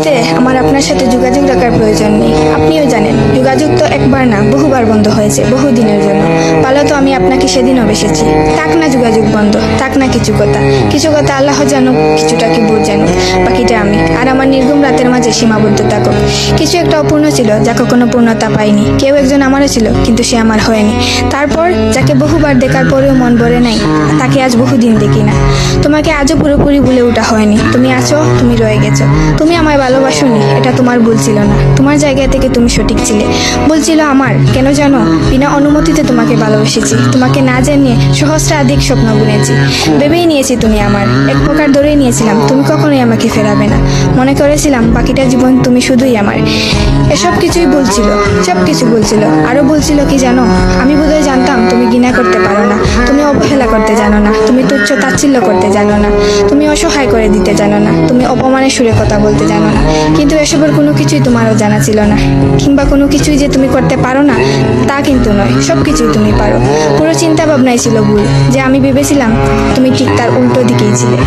ভালোবাসতে আমার আপনার সাথে যোগাযোগ রাখার প্রয়োজন নেই। আপনিও জানেন যোগাযোগ তো একবার না বহুবার বন্ধ হয়েছে, বহুদিনের জন্য। ভালো তো আমি আপনাকে সেদিনও বেসেছি। থাক না যোগাযোগ বন্ধ, থাক না কিছু কথা আল্লাহ জানুক, কিছুটা কি বুঝ জানুক, বাকিটা আমি আর আমার নির্গুম রাতের মাঝে সীমাবদ্ধ থাকুক। কিছু একটা অপূর্ণ ছিল যা কখনো পূর্ণতা পায়নি। কেউ একজন আমারও ছিল, কিন্তু সে আমার হয়নি। তারপর যাকে বহুবার দেখার পরেও মন ভরে নাই, তাকে আজ বহুদিন দেখি না। তোমাকে আজও পুরোপুরি ভুলে ওঠা হয়নি। তুমি আছো, তুমি রয়ে গেছো। তুমি আমায় ভালোবাসোনি, এটা তোমার ভুল ছিল না। তোমার জায়গা থেকে তুমি সঠিক ছিলে। ভুল ছিল আমার। কেন জানো? বিনা অনুমতিতে তোমাকে ভালোবেসেছি। তোমাকে না জানিয়ে সহস্রাধিক স্বপ্ন বুনেছি। ভেবেই নিয়েছি তুমি আমার। এক প্রকার ধরেই নিয়েছিলাম তুমি কখনোই আমাকে ফেরাবে না। মনে করেছিলাম বাকিটা জীবন তুমি শুধুই আমার। এসব কিছুই বলছিল, সব কিছু বলছিল। আরো বলছিল কি জানো? আমি বোধহয় জানতাম তুমি ঘৃণা করতে পারো না, তুমি অবহেলা করতে জানো না, তুমি তুচ্ছ তাচ্ছিল্য করতে জানো না, তুমি অসহায় করে দিতে জানো না, তুমি অপমানের সুরে কথা বলতে জানো না। কিন্তু এসবের কোনো কিছুই তোমারও জানা ছিল না, কিংবা কোনো কিছুই যে তুমি করতে পারো না তা কিন্তু নয়। সব কিছুই তুমি পারো। পুরো চিন্তা ভাবনাই ছিল ভুল। যে আমি ভেবেছিলাম তুমি ঠিক তার উল্টো দিকেই ছিলে।